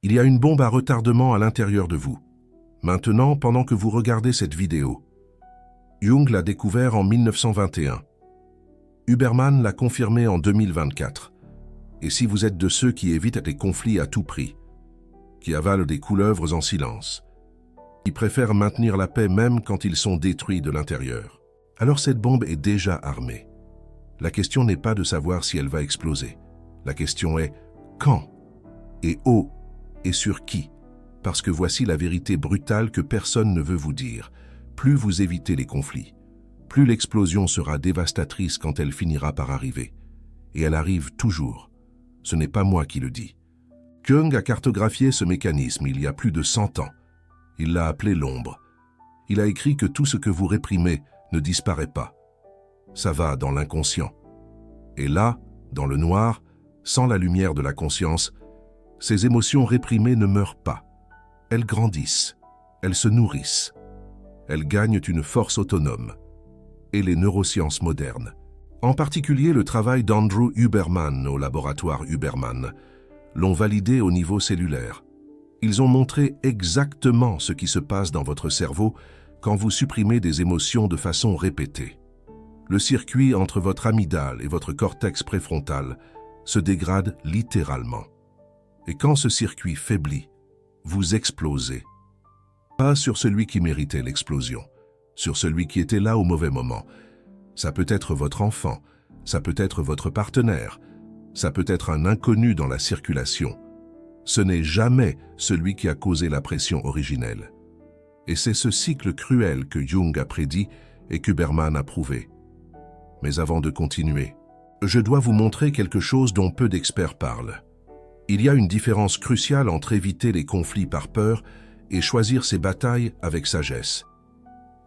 Il y a une bombe à retardement à l'intérieur de vous. Maintenant, pendant que vous regardez cette vidéo, Jung l'a découvert en 1921. Huberman l'a confirmé en 2024. Et si vous êtes de ceux qui évitent les conflits à tout prix, qui avalent des couleuvres en silence, qui préfèrent maintenir la paix même quand ils sont détruits de l'intérieur, alors cette bombe est déjà armée. La question n'est pas de savoir si elle va exploser. La question est quand et où et sur qui. Parce que voici la vérité brutale que personne ne veut vous dire. Plus vous évitez les conflits, plus l'explosion sera dévastatrice quand elle finira par arriver. Et elle arrive toujours. Ce n'est pas moi qui le dis. Jung a cartographié ce mécanisme il y a plus de 100 ans. Il l'a appelé l'ombre. Il a écrit que tout ce que vous réprimez ne disparaît pas. Ça va dans l'inconscient. Et là, dans le noir, sans la lumière de la conscience, ces émotions réprimées ne meurent pas. Elles grandissent, elles se nourrissent. Elles gagnent une force autonome. Et les neurosciences modernes, en particulier le travail d'Andrew Huberman au laboratoire Huberman, l'ont validé au niveau cellulaire. Ils ont montré exactement ce qui se passe dans votre cerveau quand vous supprimez des émotions de façon répétée. Le circuit entre votre amygdale et votre cortex préfrontal se dégrade littéralement. Et quand ce circuit faiblit, vous explosez. Pas sur celui qui méritait l'explosion, sur celui qui était là au mauvais moment. Ça peut être votre enfant, ça peut être votre partenaire, ça peut être un inconnu dans la circulation. Ce n'est jamais celui qui a causé la pression originelle. Et c'est ce cycle cruel que Jung a prédit et qu'Huberman a prouvé. Mais avant de continuer, je dois vous montrer quelque chose dont peu d'experts parlent. Il y a une différence cruciale entre éviter les conflits par peur et choisir ses batailles avec sagesse.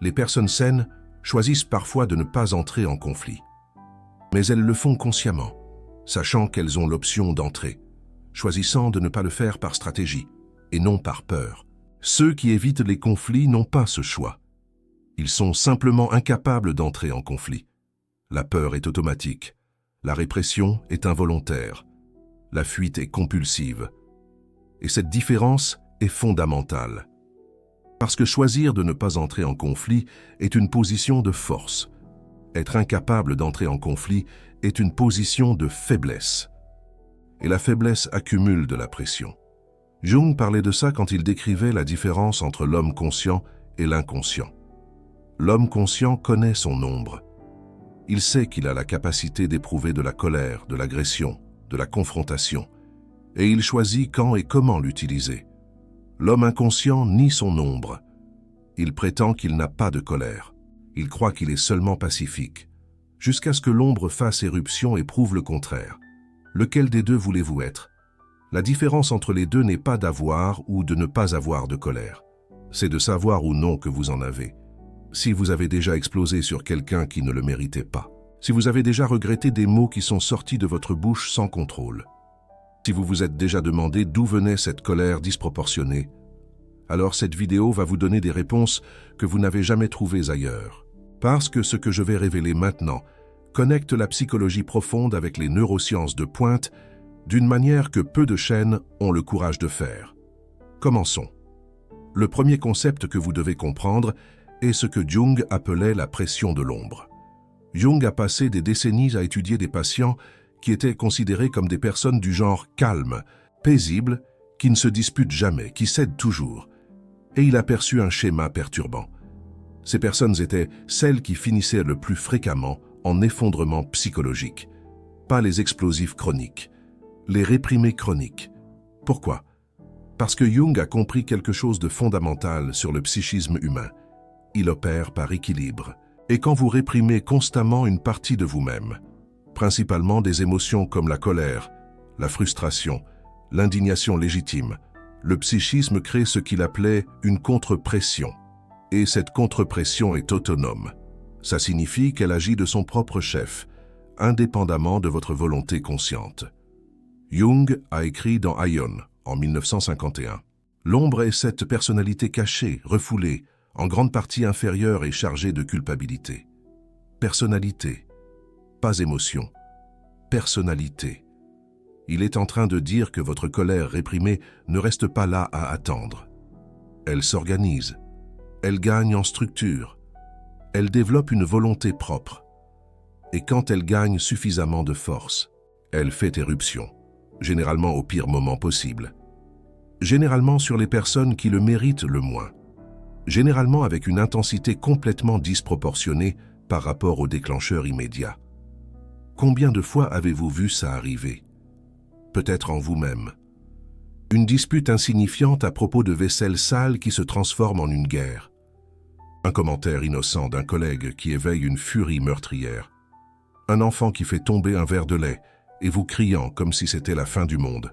Les personnes saines choisissent parfois de ne pas entrer en conflit. Mais elles le font consciemment, sachant qu'elles ont l'option d'entrer, choisissant de ne pas le faire par stratégie et non par peur. Ceux qui évitent les conflits n'ont pas ce choix. Ils sont simplement incapables d'entrer en conflit. La peur est automatique, la répression est involontaire, la fuite est compulsive. Et cette différence est fondamentale. Parce que choisir de ne pas entrer en conflit est une position de force. Être incapable d'entrer en conflit est une position de faiblesse. Et la faiblesse accumule de la pression. Jung parlait de ça quand il décrivait la différence entre l'homme conscient et l'inconscient. L'homme conscient connaît son ombre. Il sait qu'il a la capacité d'éprouver de la colère, de l'agression, de la confrontation, et il choisit quand et comment l'utiliser. L'homme inconscient nie son ombre. Il prétend qu'il n'a pas de colère. Il croit qu'il est seulement pacifique, jusqu'à ce que l'ombre fasse éruption et prouve le contraire. Lequel des deux voulez-vous être? La différence entre les deux n'est pas d'avoir ou de ne pas avoir de colère. C'est de savoir ou non que vous en avez. Si vous avez déjà explosé sur quelqu'un qui ne le méritait pas. Si vous avez déjà regretté des mots qui sont sortis de votre bouche sans contrôle. Si vous vous êtes déjà demandé d'où venait cette colère disproportionnée, alors cette vidéo va vous donner des réponses que vous n'avez jamais trouvées ailleurs. Parce que ce que je vais révéler maintenant connecte la psychologie profonde avec les neurosciences de pointe d'une manière que peu de chaînes ont le courage de faire. Commençons. Le premier concept que vous devez comprendre est ce que Jung appelait la pression de l'ombre. Jung a passé des décennies à étudier des patients qui étaient considérés comme des personnes du genre calme, paisible, qui ne se disputent jamais, qui cèdent toujours. Et il aperçut un schéma perturbant. Ces personnes étaient celles qui finissaient le plus fréquemment en effondrement psychologique. Pas les explosifs chroniques, les réprimés chroniques. Pourquoi? Parce que Jung a compris quelque chose de fondamental sur le psychisme humain. Il opère par équilibre. Et quand vous réprimez constamment une partie de vous-même, principalement des émotions comme la colère, la frustration, l'indignation légitime, le psychisme crée ce qu'il appelait une contre-pression. Et cette contre-pression est autonome. Ça signifie qu'elle agit de son propre chef, indépendamment de votre volonté consciente. Jung a écrit dans Aion, en 1951. L'ombre est cette personnalité cachée, refoulée, en grande partie inférieure et chargée de culpabilité. Personnalité, pas émotion. Personnalité. Il est en train de dire que votre colère réprimée ne reste pas là à attendre. Elle s'organise, elle gagne en structure, elle développe une volonté propre. Et quand elle gagne suffisamment de force, elle fait éruption, généralement au pire moment possible. Généralement sur les personnes qui le méritent le moins. Généralement avec une intensité complètement disproportionnée par rapport au déclencheur immédiat. Combien de fois avez-vous vu ça arriver? Peut-être en vous-même. Une dispute insignifiante à propos de vaisselle sale qui se transforme en une guerre. Un commentaire innocent d'un collègue qui éveille une furie meurtrière. Un enfant qui fait tomber un verre de lait et vous criant comme si c'était la fin du monde.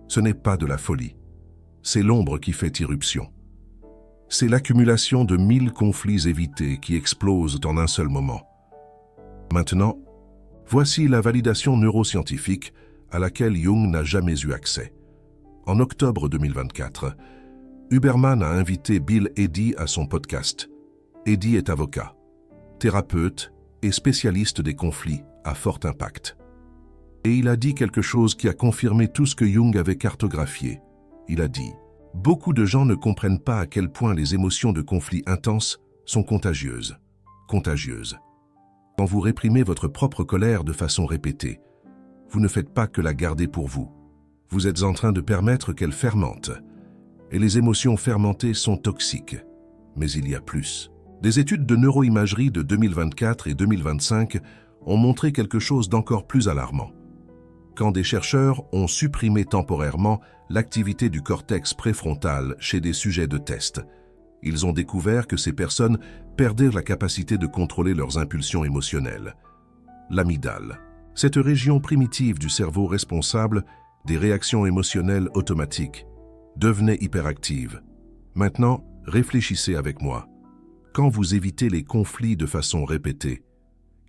Ce n'est pas de la folie. C'est l'ombre qui fait irruption. C'est l'accumulation de 1000 conflits évités qui explosent en un seul moment. Maintenant, voici la validation neuroscientifique à laquelle Jung n'a jamais eu accès. En octobre 2024, Huberman a invité Bill Eddy à son podcast. Eddy est avocat, thérapeute et spécialiste des conflits à fort impact. Et il a dit quelque chose qui a confirmé tout ce que Jung avait cartographié. Il a dit « Beaucoup de gens ne comprennent pas à quel point les émotions de conflit intenses sont contagieuses. Contagieuses. Quand vous réprimez votre propre colère de façon répétée, vous ne faites pas que la garder pour vous. Vous êtes en train de permettre qu'elle fermente. Et les émotions fermentées sont toxiques. Mais il y a plus. Des études de neuroimagerie de 2024 et 2025 ont montré quelque chose d'encore plus alarmant. Quand des chercheurs ont supprimé temporairement l'activité du cortex préfrontal chez des sujets de test, ils ont découvert que ces personnes perdaient la capacité de contrôler leurs impulsions émotionnelles. L'amygdale, cette région primitive du cerveau responsable des réactions émotionnelles automatiques, devenait hyperactive. Maintenant, réfléchissez avec moi. Quand vous évitez les conflits de façon répétée,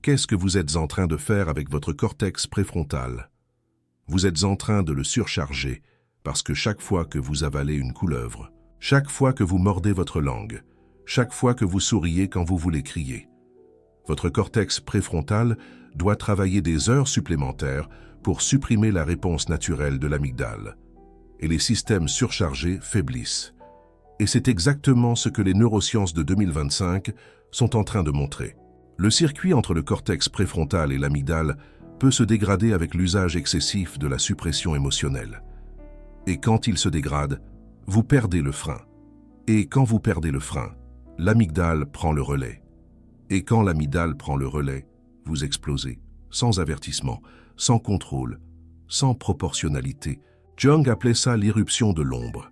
qu'est-ce que vous êtes en train de faire avec votre cortex préfrontal? Vous êtes en train de le surcharger parce que chaque fois que vous avalez une couleuvre, chaque fois que vous mordez votre langue, chaque fois que vous souriez quand vous voulez crier, votre cortex préfrontal doit travailler des heures supplémentaires pour supprimer la réponse naturelle de l'amygdale. Et les systèmes surchargés faiblissent. Et c'est exactement ce que les neurosciences de 2025 sont en train de montrer. Le circuit entre le cortex préfrontal et l'amygdale peut se dégrader avec l'usage excessif de la suppression émotionnelle. Et quand il se dégrade, vous perdez le frein. Et quand vous perdez le frein, l'amygdale prend le relais. Et quand l'amygdale prend le relais, vous explosez, sans avertissement, sans contrôle, sans proportionnalité. Jung appelait ça l'irruption de l'ombre.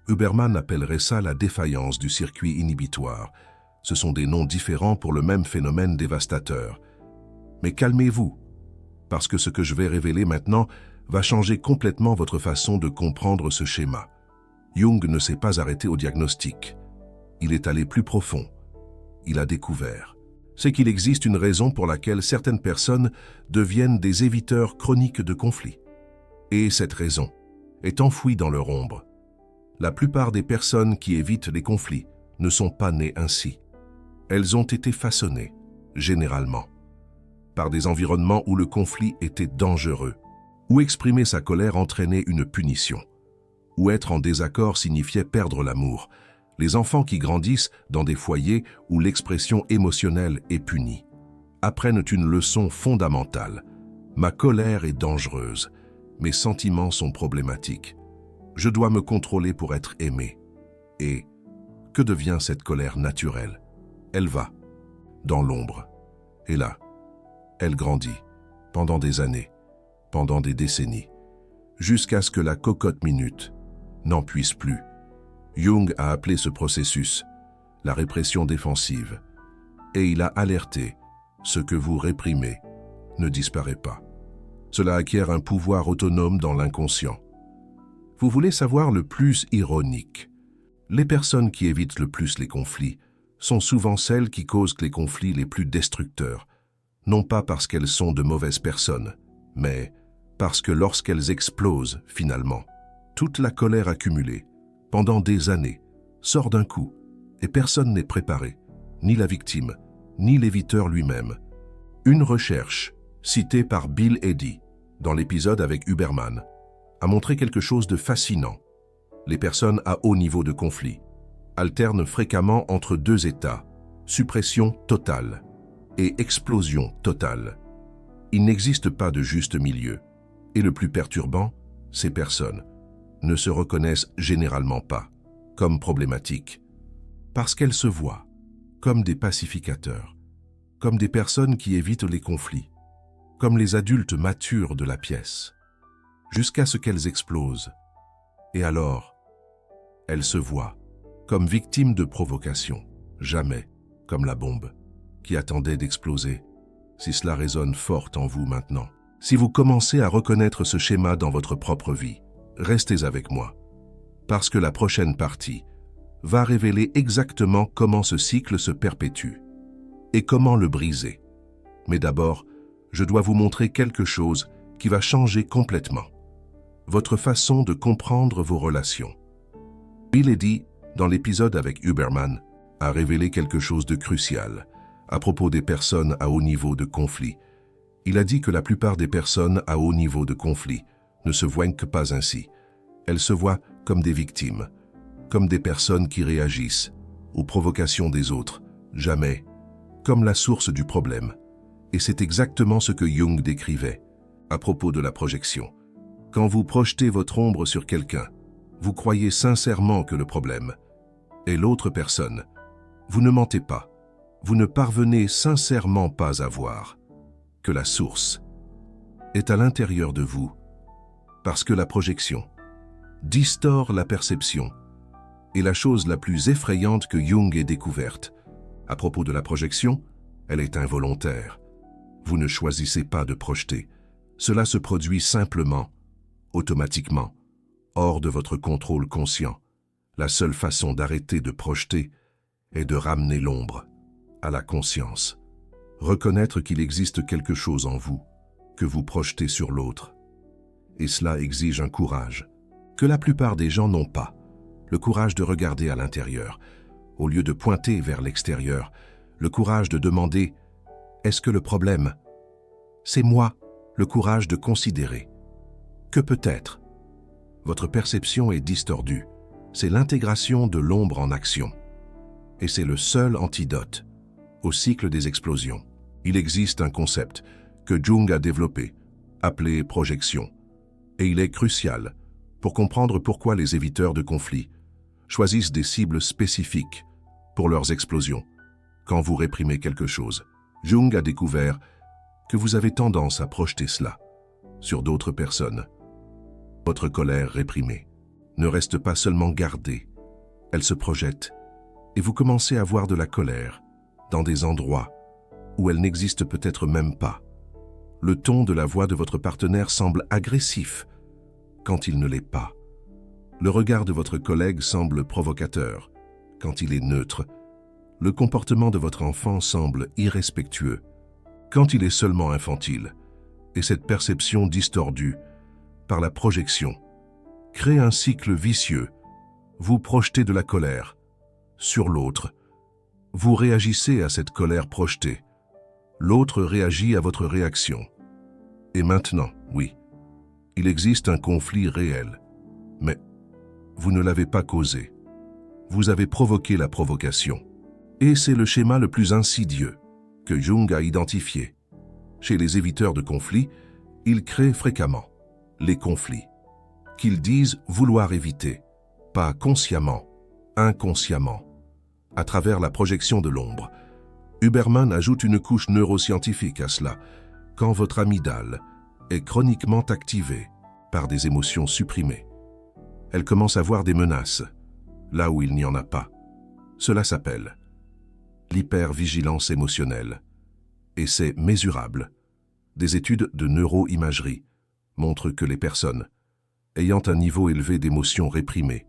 Huberman appellerait ça la défaillance du circuit inhibitoire. Ce sont des noms différents pour le même phénomène dévastateur. Mais calmez-vous, parce que ce que je vais révéler maintenant va changer complètement votre façon de comprendre ce schéma. Jung ne s'est pas arrêté au diagnostic. Il est allé plus profond. Il a découvert. C'est qu'il existe une raison pour laquelle certaines personnes deviennent des éviteurs chroniques de conflits. Et cette raison est enfouie dans leur ombre. La plupart des personnes qui évitent les conflits ne sont pas nées ainsi. Elles ont été façonnées, généralement, par des environnements où le conflit était dangereux, où exprimer sa colère entraînait une punition, où être en désaccord signifiait perdre l'amour. Les enfants qui grandissent dans des foyers où l'expression émotionnelle est punie apprennent une leçon fondamentale. Ma colère est dangereuse, mes sentiments sont problématiques. Je dois me contrôler pour être aimé. Et que devient cette colère naturelle? Elle va dans l'ombre. Et là, elle grandit pendant des années, pendant des décennies, jusqu'à ce que la cocotte minute n'en puisse plus. Jung a appelé ce processus la répression défensive, et il a alerté, ce que vous réprimez ne disparaît pas. Cela acquiert un pouvoir autonome dans l'inconscient. Vous voulez savoir le plus ironique? Les personnes qui évitent le plus les conflits sont souvent celles qui causent les conflits les plus destructeurs, non pas parce qu'elles sont de mauvaises personnes, mais parce que lorsqu'elles explosent, finalement, toute la colère accumulée, pendant des années, sort d'un coup, et personne n'est préparé, ni la victime, ni l'éviteur lui-même. Une recherche, citée par Bill Eddy, dans l'épisode avec Huberman, a montré quelque chose de fascinant. Les personnes à haut niveau de conflit alternent fréquemment entre deux états, suppression totale et explosion totale. Il n'existe pas de juste milieu. Et le plus perturbant, ces personnes ne se reconnaissent généralement pas comme problématiques, parce qu'elles se voient comme des pacificateurs, comme des personnes qui évitent les conflits, comme les adultes matures de la pièce, jusqu'à ce qu'elles explosent. Et alors, elles se voient comme victimes de provocation, jamais comme la bombe qui attendait d'exploser. Si cela résonne fort en vous maintenant, si vous commencez à reconnaître ce schéma dans votre propre vie, restez avec moi, parce que la prochaine partie va révéler exactement comment ce cycle se perpétue et comment le briser. Mais d'abord, je dois vous montrer quelque chose qui va changer complètement votre façon de comprendre vos relations. Bill Eddy, dans l'épisode avec Huberman, a révélé quelque chose de crucial à propos des personnes à haut niveau de conflit. Il a dit que la plupart des personnes à haut niveau de conflit ne se voient que pas ainsi. Elles se voient comme des victimes, comme des personnes qui réagissent aux provocations des autres, jamais comme la source du problème. Et c'est exactement ce que Jung décrivait à propos de la projection. Quand vous projetez votre ombre sur quelqu'un, vous croyez sincèrement que le problème est l'autre personne. Vous ne mentez pas. Vous ne parvenez sincèrement pas à voir que la source est à l'intérieur de vous, parce que la projection distord la perception est la chose la plus effrayante que Jung ait découverte. À propos de la projection, elle est involontaire. Vous ne choisissez pas de projeter. Cela se produit simplement, automatiquement, hors de votre contrôle conscient. La seule façon d'arrêter de projeter est de ramener l'ombre à la conscience. Reconnaître qu'il existe quelque chose en vous que vous projetez sur l'autre. Et cela exige un courage que la plupart des gens n'ont pas. Le courage de regarder à l'intérieur, au lieu de pointer vers l'extérieur. Le courage de demander « Est-ce que le problème, c'est moi ?» Le courage de considérer que peut-être votre perception est distordue. C'est l'intégration de l'ombre en action. Et c'est le seul antidote au cycle des explosions. Il existe un concept que Jung a développé, appelé projection. Et il est crucial pour comprendre pourquoi les éviteurs de conflits choisissent des cibles spécifiques pour leurs explosions. Quand vous réprimez quelque chose, Jung a découvert que vous avez tendance à projeter cela sur d'autres personnes. Votre colère réprimée ne reste pas seulement gardée, elle se projette et vous commencez à voir de la colère dans des endroits où elle n'existe peut-être même pas. Le ton de la voix de votre partenaire semble agressif quand il ne l'est pas. Le regard de votre collègue semble provocateur quand il est neutre. Le comportement de votre enfant semble irrespectueux quand il est seulement infantile. Et cette perception distordue par la projection crée un cycle vicieux. Vous projetez de la colère sur l'autre. Vous réagissez à cette colère projetée. L'autre réagit à votre réaction. Et maintenant, oui, il existe un conflit réel. Mais vous ne l'avez pas causé. Vous avez provoqué la provocation. Et c'est le schéma le plus insidieux que Jung a identifié. Chez les éviteurs de conflits, ils créent fréquemment les conflits qu'ils disent vouloir éviter, pas consciemment, inconsciemment, à travers la projection de l'ombre. Huberman ajoute une couche neuroscientifique à cela. Quand votre amygdale est chroniquement activée par des émotions supprimées, elle commence à voir des menaces là où il n'y en a pas. Cela s'appelle l'hypervigilance émotionnelle. Et c'est mesurable. Des études de neuroimagerie montrent que les personnes ayant un niveau élevé d'émotions réprimées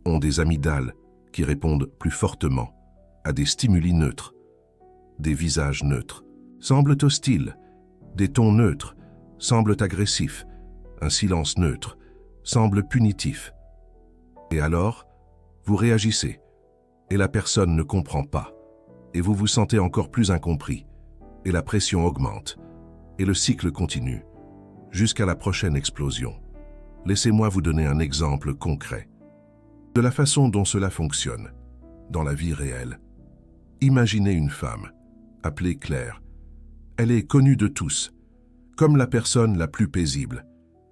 ont des amygdales qui répondent plus fortement à des stimuli neutres. Des visages neutres semblent hostiles, des tons neutres semblent agressifs, un silence neutre semble punitif. Et alors, vous réagissez, et la personne ne comprend pas, et vous vous sentez encore plus incompris, et la pression augmente, et le cycle continue, jusqu'à la prochaine explosion. Laissez-moi vous donner un exemple concret de la façon dont cela fonctionne dans la vie réelle. Imaginez une femme, appelée Claire. Elle est connue de tous, comme la personne la plus paisible,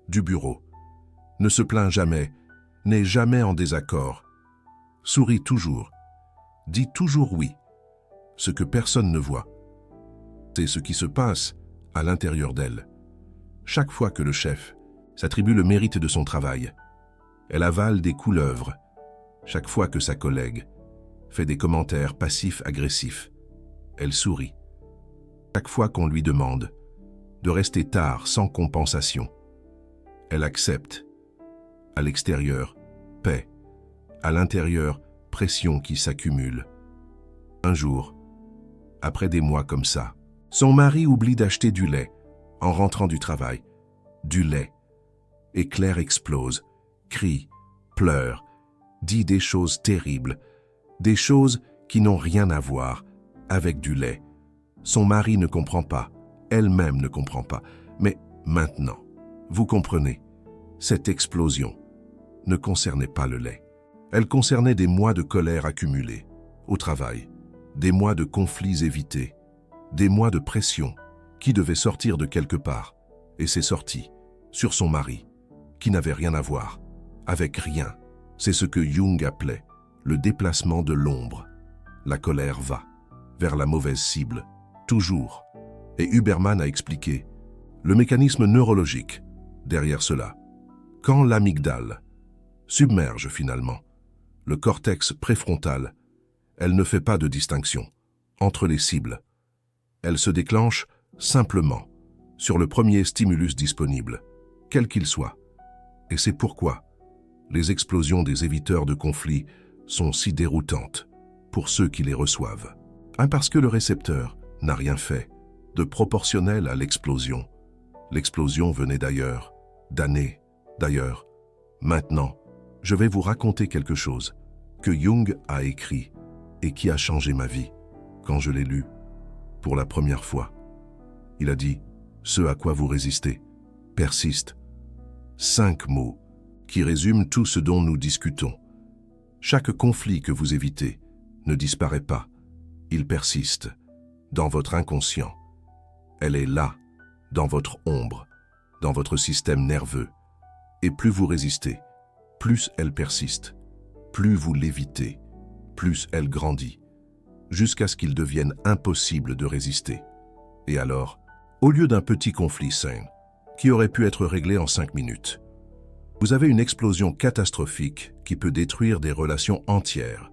du bureau. Ne se plaint jamais, n'est jamais en désaccord, sourit toujours, dit toujours oui. Ce que personne ne voit, c'est ce qui se passe à l'intérieur d'elle. Chaque fois que le chef s'attribue le mérite de son travail, elle avale des couleuvres. Chaque fois que sa collègue fait des commentaires passifs-agressifs, elle sourit. Chaque fois qu'on lui demande de rester tard sans compensation, elle accepte. À l'extérieur, paix. À l'intérieur, pression qui s'accumule. Un jour, après des mois comme ça, son mari oublie d'acheter du lait en rentrant du travail. Du lait. Et Claire explose, crie, pleure, dit des choses terribles, des choses qui n'ont rien à voir avec du lait. Son mari ne comprend pas, elle-même ne comprend pas. Mais maintenant, vous comprenez, cette explosion ne concernait pas le lait. Elle concernait des mois de colère accumulée au travail, des mois de conflits évités, des mois de pression qui devaient sortir de quelque part. Et c'est sorti sur son mari, qui n'avait rien à voir avec rien. C'est ce que Jung appelait le déplacement de l'ombre. La colère va vers la mauvaise cible, toujours. Et Huberman a expliqué le mécanisme neurologique derrière cela. Quand l'amygdale submerge finalement le cortex préfrontal, elle ne fait pas de distinction entre les cibles. Elle se déclenche simplement sur le premier stimulus disponible, quel qu'il soit. Et c'est pourquoi les explosions des éviteurs de conflits sont si déroutantes pour ceux qui les reçoivent. Parce que le récepteur n'a rien fait de proportionnel à l'explosion. L'explosion venait d'ailleurs, d'années d'ailleurs. Maintenant, je vais vous raconter quelque chose que Jung a écrit et qui a changé ma vie quand je l'ai lu pour la première fois. Il a dit « Ce à quoi vous résistez persiste ». 5 mots qui résument tout ce dont nous discutons. Chaque conflit que vous évitez ne disparaît pas, il persiste dans votre inconscient. Elle est là, dans votre ombre, dans votre système nerveux. Et plus vous résistez, plus elle persiste. Plus vous l'évitez, plus elle grandit, jusqu'à ce qu'il devienne impossible de résister. Et alors, au lieu d'un petit conflit sain, qui aurait pu être réglé en 5 minutes, vous avez une explosion catastrophique qui peut détruire des relations entières.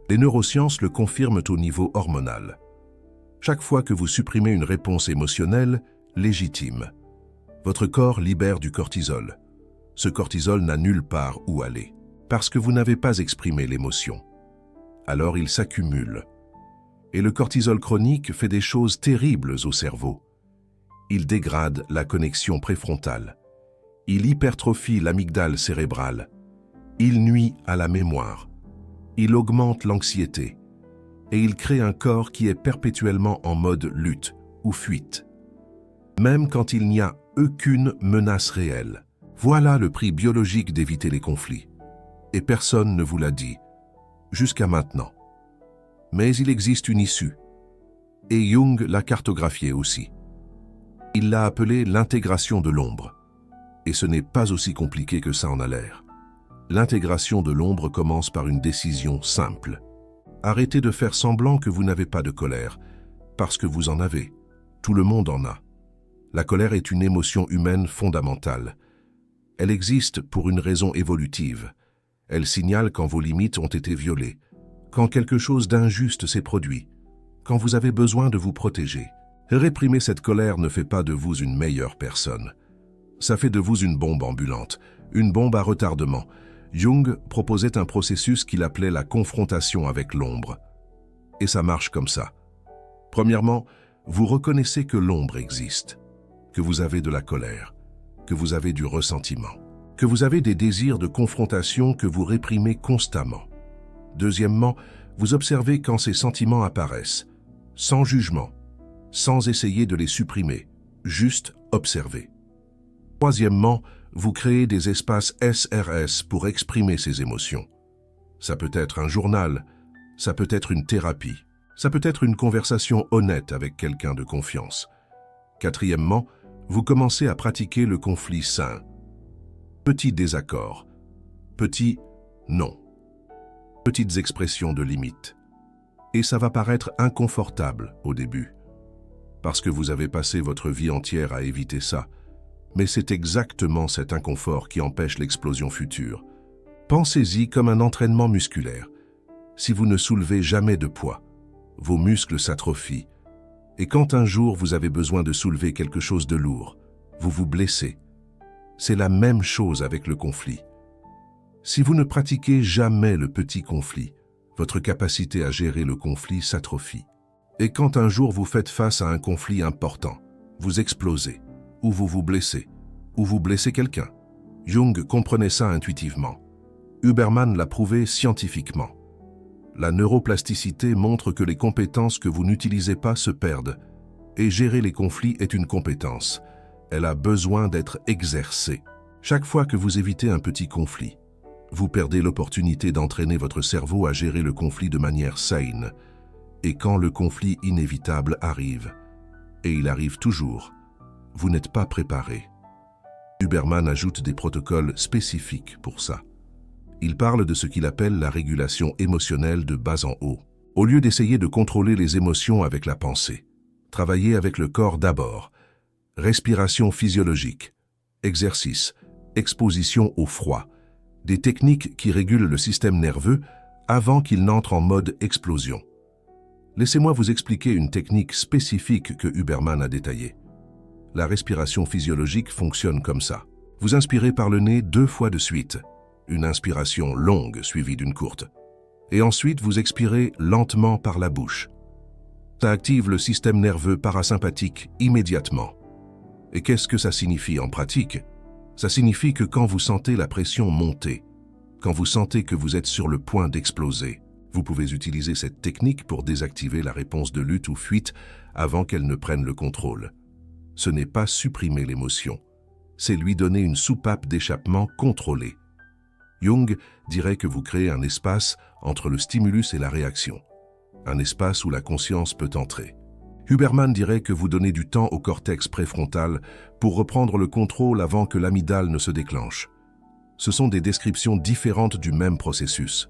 Les neurosciences le confirment au niveau hormonal. Chaque fois que vous supprimez une réponse émotionnelle légitime, votre corps libère du cortisol. Ce cortisol n'a nulle part où aller, parce que vous n'avez pas exprimé l'émotion. Alors il s'accumule. Et le cortisol chronique fait des choses terribles au cerveau. Il dégrade la connexion préfrontale. Il hypertrophie l'amygdale cérébrale. Il nuit à la mémoire. Il augmente l'anxiété. Et il crée un corps qui est perpétuellement en mode lutte ou fuite. Même quand il n'y a aucune menace réelle. Voilà le prix biologique d'éviter les conflits. Et personne ne vous l'a dit, jusqu'à maintenant. Mais il existe une issue. Et Jung l'a cartographiée aussi. Il l'a appelée l'intégration de l'ombre. Et ce n'est pas aussi compliqué que ça en a l'air. L'intégration de l'ombre commence par une décision simple. Arrêtez de faire semblant que vous n'avez pas de colère, parce que vous en avez. Tout le monde en a. La colère est une émotion humaine fondamentale. Elle existe pour une raison évolutive. Elle signale quand vos limites ont été violées, quand quelque chose d'injuste s'est produit, quand vous avez besoin de vous protéger. Réprimer cette colère ne fait pas de vous une meilleure personne. Ça fait de vous une bombe ambulante, une bombe à retardement. Jung proposait un processus qu'il appelait la confrontation avec l'ombre. Et ça marche comme ça. Premièrement, vous reconnaissez que l'ombre existe, que vous avez de la colère, que vous avez du ressentiment, que vous avez des désirs de confrontation que vous réprimez constamment. Deuxièmement, vous observez quand ces sentiments apparaissent, sans jugement, sans essayer de les supprimer, juste observer. Troisièmement, vous créez des espaces SRS pour exprimer ces émotions. Ça peut être un journal, ça peut être une thérapie, ça peut être une conversation honnête avec quelqu'un de confiance. Quatrièmement, vous commencez à pratiquer le conflit sain. Petit désaccord, petit non, petites expressions de limite. Et ça va paraître inconfortable au début, parce que vous avez passé votre vie entière à éviter ça. Mais c'est exactement cet inconfort qui empêche l'explosion future. Pensez-y comme un entraînement musculaire. Si vous ne soulevez jamais de poids, vos muscles s'atrophient. Et quand un jour vous avez besoin de soulever quelque chose de lourd, vous vous blessez. C'est la même chose avec le conflit. Si vous ne pratiquez jamais le petit conflit, votre capacité à gérer le conflit s'atrophie. Et quand un jour vous faites face à un conflit important, vous explosez, ou vous vous blessez, ou vous blessez quelqu'un. Jung comprenait ça intuitivement. Huberman l'a prouvé scientifiquement. La neuroplasticité montre que les compétences que vous n'utilisez pas se perdent, et gérer les conflits est une compétence. Elle a besoin d'être exercée. Chaque fois que vous évitez un petit conflit, vous perdez l'opportunité d'entraîner votre cerveau à gérer le conflit de manière saine. Et quand le conflit inévitable arrive, et il arrive toujours, vous n'êtes pas préparé. Huberman ajoute des protocoles spécifiques pour ça. Il parle de ce qu'il appelle la régulation émotionnelle de bas en haut. Au lieu d'essayer de contrôler les émotions avec la pensée, travaillez avec le corps d'abord. Respiration physiologique, exercice, exposition au froid, des techniques qui régulent le système nerveux avant qu'il n'entre en mode explosion. Laissez-moi vous expliquer une technique spécifique que Huberman a détaillée. La respiration physiologique fonctionne comme ça. Vous inspirez par le nez 2 fois de suite, une inspiration longue suivie d'une courte. Et ensuite, vous expirez lentement par la bouche. Ça active le système nerveux parasympathique immédiatement. Et qu'est-ce que ça signifie en pratique? Ça signifie que quand vous sentez la pression monter, quand vous sentez que vous êtes sur le point d'exploser, vous pouvez utiliser cette technique pour désactiver la réponse de lutte ou fuite avant qu'elle ne prenne le contrôle. Ce n'est pas supprimer l'émotion, c'est lui donner une soupape d'échappement contrôlée. Jung dirait que vous créez un espace entre le stimulus et la réaction, un espace où la conscience peut entrer. Huberman dirait que vous donnez du temps au cortex préfrontal pour reprendre le contrôle avant que l'amygdale ne se déclenche. Ce sont des descriptions différentes du même processus.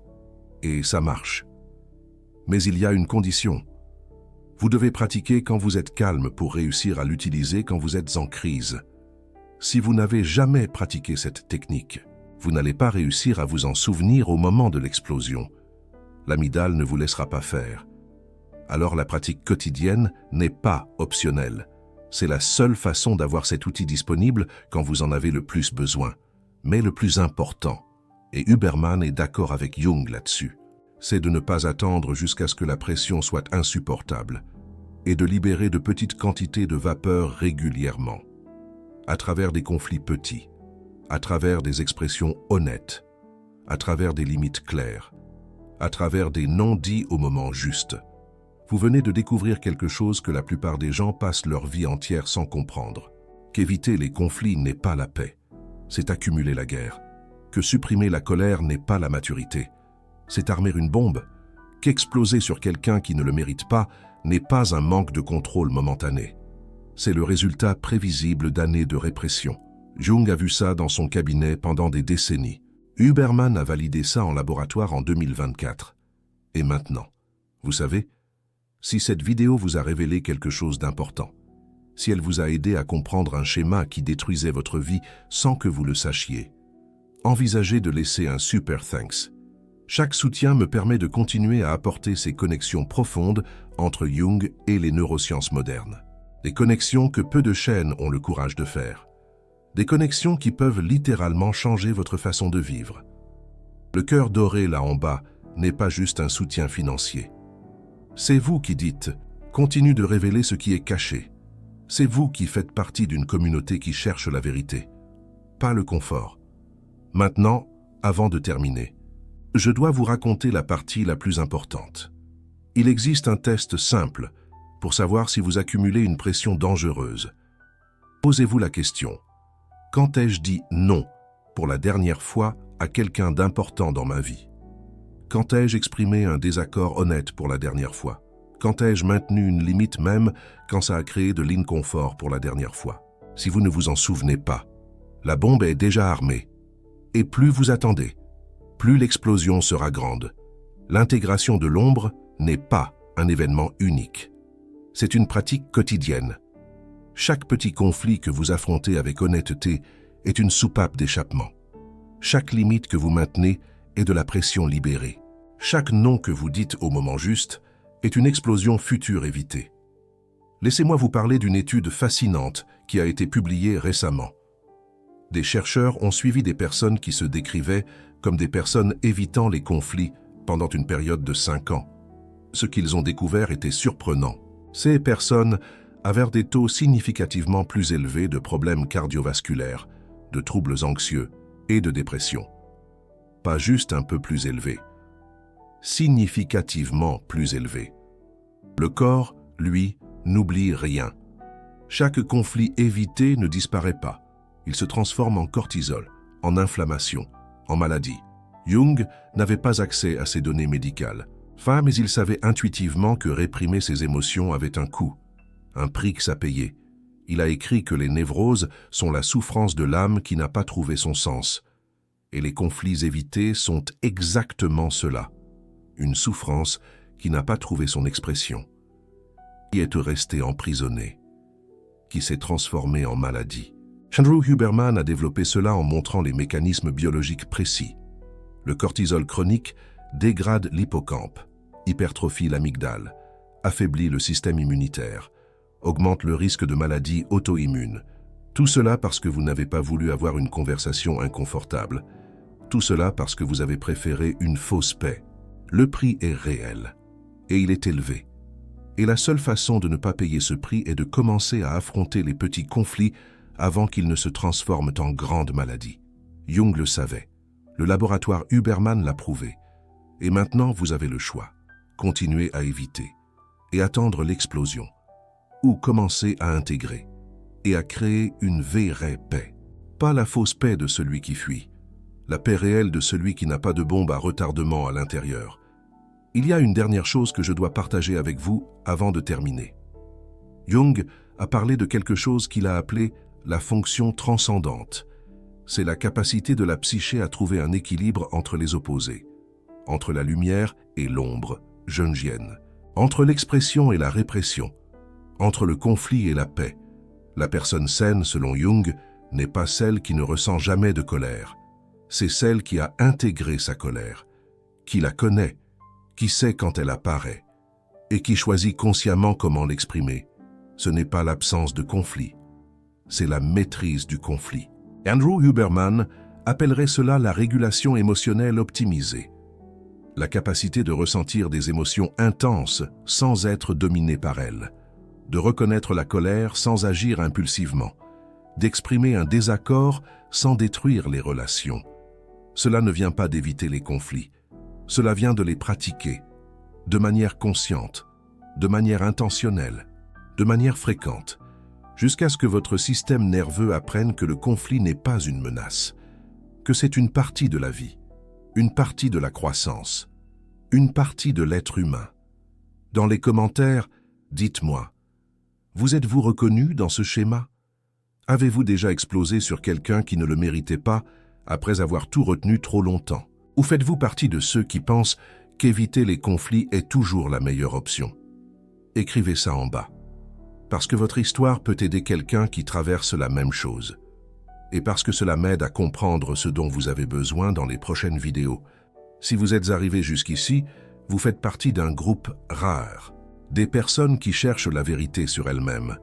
Et ça marche. Mais il y a une condition. Vous devez pratiquer quand vous êtes calme pour réussir à l'utiliser quand vous êtes en crise. Si vous n'avez jamais pratiqué cette technique, vous n'allez pas réussir à vous en souvenir au moment de l'explosion. L'amygdale ne vous laissera pas faire. Alors la pratique quotidienne n'est pas optionnelle. C'est la seule façon d'avoir cet outil disponible quand vous en avez le plus besoin. Mais le plus important, et Huberman est d'accord avec Jung là-dessus, c'est de ne pas attendre jusqu'à ce que la pression soit insupportable et de libérer de petites quantités de vapeur régulièrement, à travers des conflits petits, à travers des expressions honnêtes, à travers des limites claires, à travers des non-dits au moment juste. Vous venez de découvrir quelque chose que la plupart des gens passent leur vie entière sans comprendre. Qu'éviter les conflits n'est pas la paix, c'est accumuler la guerre. Que supprimer la colère n'est pas la maturité, c'est armer une bombe. Qu'exploser sur quelqu'un qui ne le mérite pas n'est pas un manque de contrôle momentané. C'est le résultat prévisible d'années de répression. Jung a vu ça dans son cabinet pendant des décennies. Huberman a validé ça en laboratoire en 2024. Et maintenant, vous savez, si cette vidéo vous a révélé quelque chose d'important, si elle vous a aidé à comprendre un schéma qui détruisait votre vie sans que vous le sachiez, envisagez de laisser un super thanks. Chaque soutien me permet de continuer à apporter ces connexions profondes entre Jung et les neurosciences modernes. Des connexions que peu de chaînes ont le courage de faire. Des connexions qui peuvent littéralement changer votre façon de vivre. Le cœur doré là en bas n'est pas juste un soutien financier. C'est vous qui dites « Continue de révéler ce qui est caché ». C'est vous qui faites partie d'une communauté qui cherche la vérité, pas le confort. Maintenant, avant de terminer, je dois vous raconter la partie la plus importante. Il existe un test simple pour savoir si vous accumulez une pression dangereuse. Posez-vous la question, Quand ai-je dit non pour la dernière fois à quelqu'un d'important dans ma vie? Quand ai-je exprimé un désaccord honnête pour la dernière fois? Quand ai-je maintenu une limite même quand ça a créé de l'inconfort pour la dernière fois? Si vous ne vous en souvenez pas, la bombe est déjà armée. Et plus vous attendez, plus l'explosion sera grande. L'intégration de l'ombre n'est pas un événement unique. C'est une pratique quotidienne. Chaque petit conflit que vous affrontez avec honnêteté est une soupape d'échappement. Chaque limite que vous maintenez est de la pression libérée. Chaque non que vous dites au moment juste est une explosion future évitée. Laissez-moi vous parler d'une étude fascinante qui a été publiée récemment. Des chercheurs ont suivi des personnes qui se décrivaient comme des personnes évitant les conflits pendant une période de 5 ans. Ce qu'ils ont découvert était surprenant. Ces personnes avaient des taux significativement plus élevés de problèmes cardiovasculaires, de troubles anxieux et de dépression. Pas juste un peu plus élevés, significativement plus élevés. Le corps, lui, n'oublie rien. Chaque conflit évité ne disparaît pas. Il se transforme en cortisol, en inflammation, en maladie. Jung n'avait pas accès à ces données médicales. Mais il savait intuitivement que réprimer ses émotions avait un coût, un prix à payer. Il a écrit que les névroses sont la souffrance de l'âme qui n'a pas trouvé son sens. Et les conflits évités sont exactement cela, une souffrance qui n'a pas trouvé son expression, qui est restée emprisonnée, qui s'est transformée en maladie. Andrew Huberman a développé cela en montrant les mécanismes biologiques précis. Le cortisol chronique dégrade l'hippocampe, hypertrophie l'amygdale, affaiblit le système immunitaire, augmente le risque de maladies auto-immunes. Tout cela parce que vous n'avez pas voulu avoir une conversation inconfortable. Tout cela parce que vous avez préféré une fausse paix. Le prix est réel, et il est élevé. Et la seule façon de ne pas payer ce prix est de commencer à affronter les petits conflits avant qu'ils ne se transforment en grandes maladies. Jung le savait. Le laboratoire Huberman l'a prouvé. Et maintenant, vous avez le choix. Continuer à éviter et attendre l'explosion, ou commencer à intégrer et à créer une vraie paix. Pas la fausse paix de celui qui fuit, la paix réelle de celui qui n'a pas de bombe à retardement à l'intérieur. Il y a une dernière chose que je dois partager avec vous avant de terminer. Jung a parlé de quelque chose qu'il a appelé la fonction transcendante. C'est la capacité de la psyché à trouver un équilibre entre les opposés, entre la lumière et l'ombre jungienne, entre l'expression et la répression, entre le conflit et la paix. La personne saine, selon Jung, n'est pas celle qui ne ressent jamais de colère. C'est celle qui a intégré sa colère, qui la connaît, qui sait quand elle apparaît, et qui choisit consciemment comment l'exprimer. Ce n'est pas l'absence de conflit, c'est la maîtrise du conflit. Andrew Huberman appellerait cela la régulation émotionnelle optimisée. La capacité de ressentir des émotions intenses sans être dominé par elles, de reconnaître la colère sans agir impulsivement, d'exprimer un désaccord sans détruire les relations. Cela ne vient pas d'éviter les conflits, cela vient de les pratiquer, de manière consciente, de manière intentionnelle, de manière fréquente, jusqu'à ce que votre système nerveux apprenne que le conflit n'est pas une menace, que c'est une partie de la vie, une partie de la croissance, une partie de l'être humain. Dans les commentaires, dites-moi, vous êtes-vous reconnu dans ce schéma? Avez-vous déjà explosé sur quelqu'un qui ne le méritait pas après avoir tout retenu trop longtemps? Ou faites-vous partie de ceux qui pensent qu'éviter les conflits est toujours la meilleure option? Écrivez ça en bas, parce que votre histoire peut aider quelqu'un qui traverse la même chose, et parce que cela m'aide à comprendre ce dont vous avez besoin dans les prochaines vidéos. Si vous êtes arrivé jusqu'ici, vous faites partie d'un groupe rare, des personnes qui cherchent la vérité sur elles-mêmes,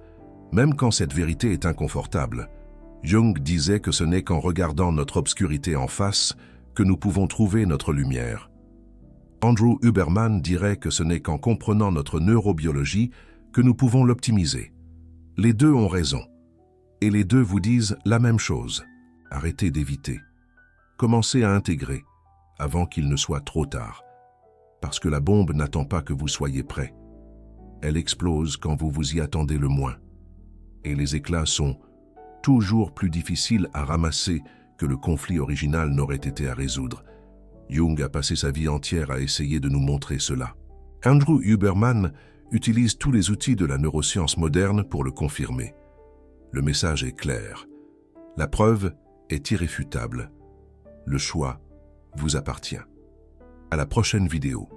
même quand cette vérité est inconfortable. Jung disait que ce n'est qu'en regardant notre obscurité en face que nous pouvons trouver notre lumière. Andrew Huberman dirait que ce n'est qu'en comprenant notre neurobiologie que nous pouvons l'optimiser. Les deux ont raison, et les deux vous disent la même chose. Arrêtez d'éviter. Commencez à intégrer, avant qu'il ne soit trop tard, parce que la bombe n'attend pas que vous soyez prêt. Elle explose quand vous vous y attendez le moins, et les éclats sont toujours plus difficile à ramasser que le conflit original n'aurait été à résoudre. Jung a passé sa vie entière à essayer de nous montrer cela. Andrew Huberman utilise tous les outils de la neuroscience moderne pour le confirmer. Le message est clair. La preuve est irréfutable. Le choix vous appartient. À la prochaine vidéo,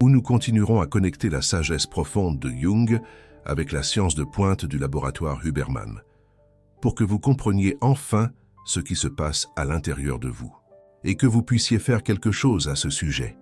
où nous continuerons à connecter la sagesse profonde de Jung avec la science de pointe du laboratoire Huberman, pour que vous compreniez enfin ce qui se passe à l'intérieur de vous, et que vous puissiez faire quelque chose à ce sujet.